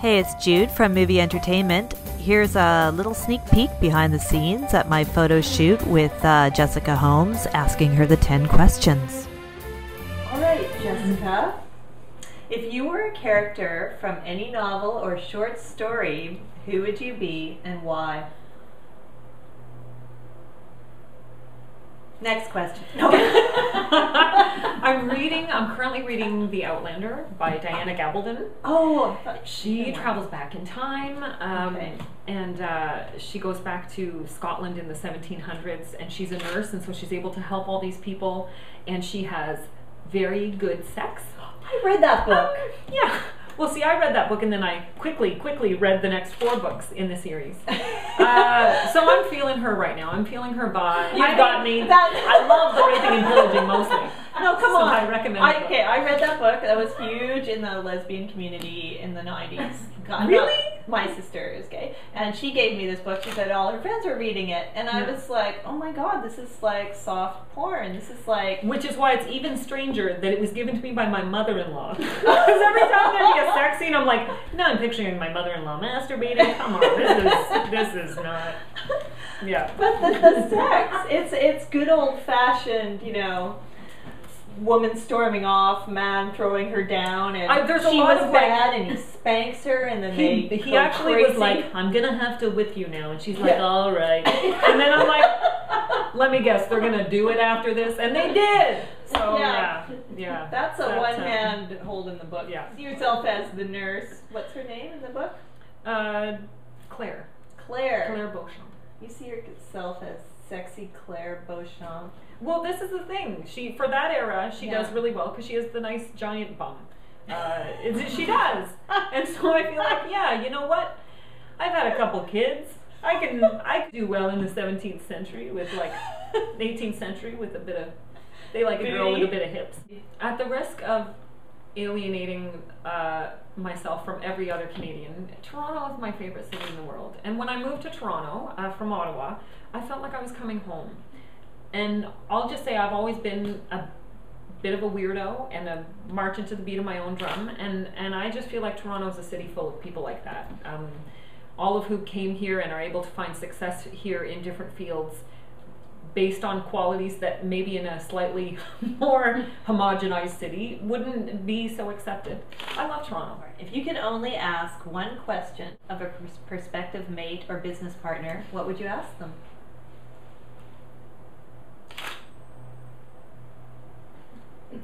Hey, it's Jude from Movie Entertainment. Here's a little sneak peek behind the scenes at my photo shoot with Jessica Holmes, asking her the 10 questions. All right, Jessica. If you were a character from any novel or short story, who would you be and why? Next question. No. I'm currently reading The Outlander by Diana Gabaldon. Oh, she travels back in time, and she goes back to Scotland in the 1700s, and she's a nurse, and so she's able to help all these people, and she has very good sex. I read that book. Yeah. Well, see, I read that book, and then I quickly read the next 4 books in the series. So I'm feeling her right now. I'm feeling her vibe. You've got me. I love the raping and pillaging mostly. No, come on. I recommend it. Okay, I read that book. That was huge in the lesbian community in the 90s. God, really? My sister is gay. And she gave me this book. She said all her friends were reading it. And I was like, oh my God, this is like soft porn. This is like... Which is why it's even stranger that it was given to me by my mother-in-law. Because every time there'd be a sex scene, I'm like, no, I'm picturing my mother-in-law masturbating. Come on, this is not... Yeah. But the sex, it's good old-fashioned, you know... woman storming off, man throwing her down, and she was bad, and he spanks her, and then he actually crazy. Was like, I'm gonna have to whip you now, and she's like, all right, and then I'm like, let me guess, they're gonna do it after this, and they did. So yeah. That's a one-hand hold in the book. Yeah. See yourself as the nurse. What's her name in the book? Claire. Claire Beauchamp. You see yourself as sexy Claire Beauchamp. Well, this is the thing. For that era, she does really well because she has the nice giant bum. She does, and so I feel like, yeah, you know what? I've had a couple kids. I can do well in the 17th century with like 18th century with a bit of. They like a girl with a bit of hips. At the risk of alienating myself from every other Canadian, Toronto is my favorite city in the world. And when I moved to Toronto from Ottawa, I felt like I was coming home. And I'll just say I've always been a bit of a weirdo and a marching to the beat of my own drum. And I just feel like Toronto is a city full of people like that. All of who came here and are able to find success here in different fields based on qualities that maybe in a slightly more homogenized city wouldn't be so accepted. I love Toronto. If you could only ask one question of a prospective mate or business partner, what would you ask them?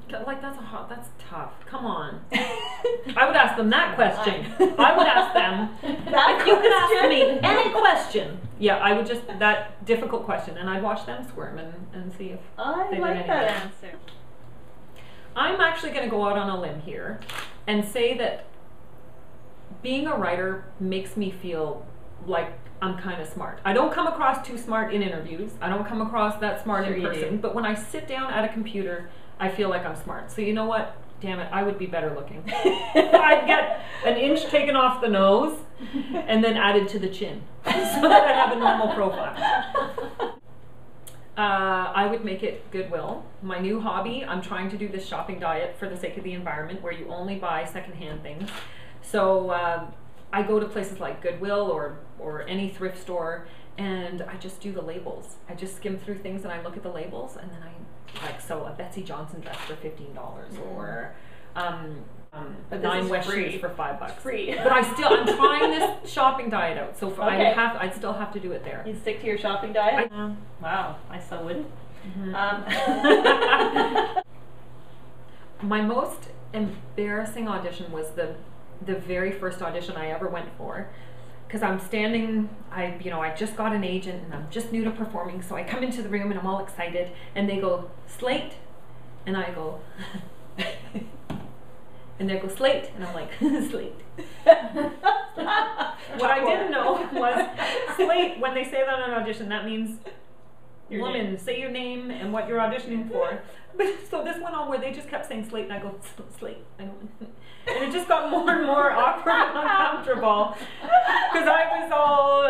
Like that's tough. Come on. I would ask them that question. I would ask them if you could ask me any question. Yeah, I would just that difficult question, and I'd watch them squirm and see if I like that answer. I'm actually going to go out on a limb here and say that being a writer makes me feel like I'm kind of smart. I don't come across too smart in interviews. I don't come across that smart in person. But when I sit down at a computer, I feel like I'm smart. So you know what? Damn it, I would be better looking. I'd get an inch taken off the nose and then added to the chin so that I have a normal profile. I would make it Goodwill. My new hobby, I'm trying to do this shopping diet for the sake of the environment where you only buy secondhand things. So I go to places like Goodwill or any thrift store, and I just do the labels. I just skim through things and I look at the labels, and then so a Betsy Johnson dress for $15 or 9 West shoes for $5. Free. But I'm trying this shopping diet out, so I'd still have to do it there. You stick to your shopping diet? Wow, I so wouldn't. My most embarrassing audition was the very first audition I ever went for. Because I'm standing, I just got an agent and I'm just new to performing, so I come into the room and I'm all excited, and they go, Slate, and I go, and they go, Slate, and I'm like, Slate. What I didn't know was, Slate, when they say that on an audition, that means, woman, say your name and what you're auditioning for. But so this went on where they just kept saying Slate, and I go, Slate. And it just got more and more awkward and uncomfortable because I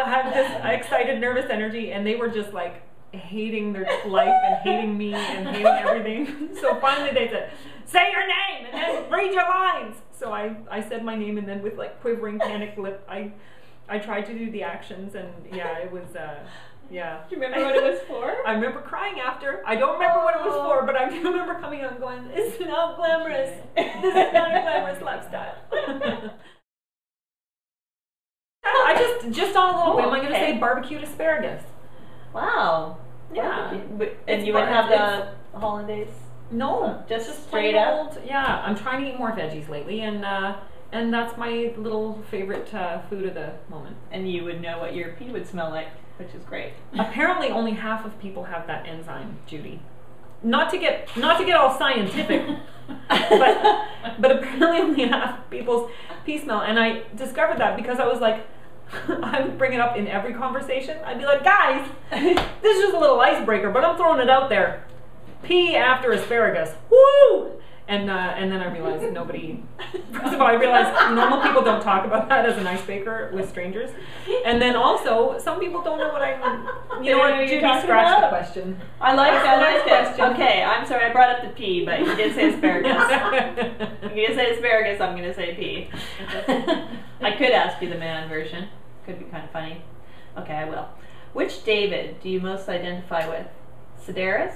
had this excited, nervous energy, and they were just like hating their life and hating me and hating everything. So finally they said, say your name and then read your lines. So I said my name, and then with like quivering panic lip, I tried to do the actions, and yeah, it was, yeah. Do you remember what it was for? I remember crying after. I don't remember what it was for, but I do remember coming out and going, it's not glamorous. This is not a glamorous lifestyle. I just on a little whim, I'm going to say barbecued asparagus. Wow. Yeah. And you would have the hollandaise? No, just straight up? Yeah, I'm trying to eat more veggies lately, and that's my little favorite food of the moment. And you would know what your pea would smell like, which is great. Apparently only half of people have that enzyme, Judy. Not to get all scientific, but apparently only half people's pea smell. And I discovered that because I was like, I would bring it up in every conversation. I'd be like, guys, this is just a little icebreaker, but I'm throwing it out there. Pea after asparagus. Woo! And then I realized nobody, first of all, I realized normal people don't talk about that as an icebreaker with strangers. And then also, some people don't know what you know what, Judy, scratch the question. I like that question. Okay, I'm sorry, I brought up the pea, but you did say asparagus. If you did say asparagus, I'm going to say pea. I could ask you the man version. Could be kind of funny. Okay, I will. Which David do you most identify with? Sedaris,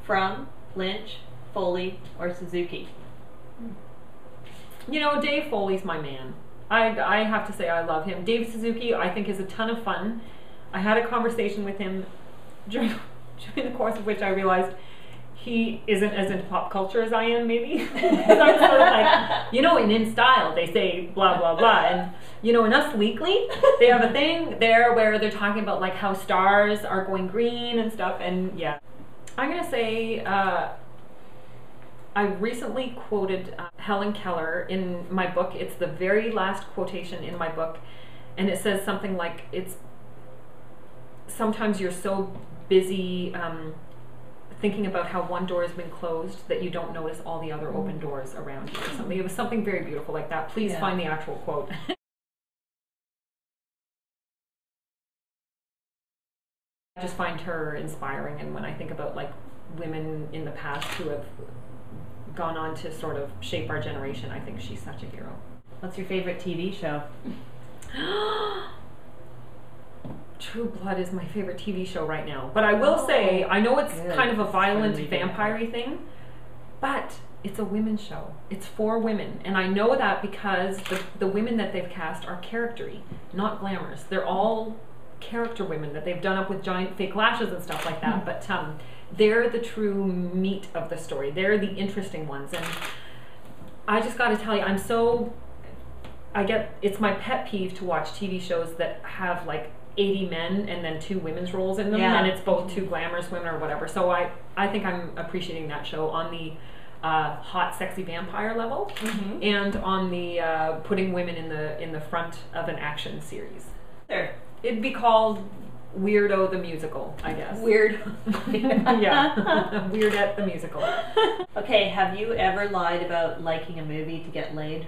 From, Lynch, Foley, or Suzuki? You know, Dave Foley's my man. I have to say I love him. Dave Suzuki, I think, is a ton of fun. I had a conversation with him during the course of which I realized he isn't as into pop culture as I am, maybe. Because I'm sort of like, you know, in Style, they say blah, blah, blah. And, you know, in Us Weekly, they have a thing there where they're talking about, like, how stars are going green and stuff. And, yeah. I'm going to say... I recently quoted Helen Keller in my book. It's the very last quotation in my book, and it says something like, "It's sometimes you're so busy thinking about how one door has been closed that you don't notice all the other open doors around you," or something. It was something very beautiful like that. Please find the actual quote. I just find her inspiring, and when I think about like women in the past who have gone on to sort of shape our generation, I think she's such a hero. What's your favorite TV show? True Blood is my favorite TV show right now. But I will say, I know it's kind of a violent vampire-y thing, but it's a women's show. It's for women. And I know that because the women that they've cast are character-y, not glamorous. They're all character women that they've done up with giant fake lashes and stuff like that. But they're the true meat of the story. They're the interesting ones. And I just got to tell you, it's my pet peeve to watch TV shows that have like 80 men and then 2 women's roles in them, and it's both 2 glamorous women or whatever. So I think I'm appreciating that show on the hot, sexy vampire level, and on the putting women in the front of an action series. It'd be called Weirdo the Musical, I guess. Weird. Yeah. Weirdette the Musical. Okay, have you ever lied about liking a movie to get laid?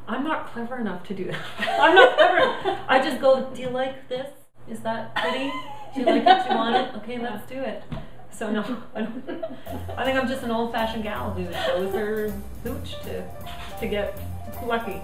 I'm not clever enough to do that. I'm not clever. I just go, do you like this? Is that pretty? Do you like it? Do you want it? Okay, let's do it. So no, I think I'm just an old-fashioned gal who shows her hooch to get lucky.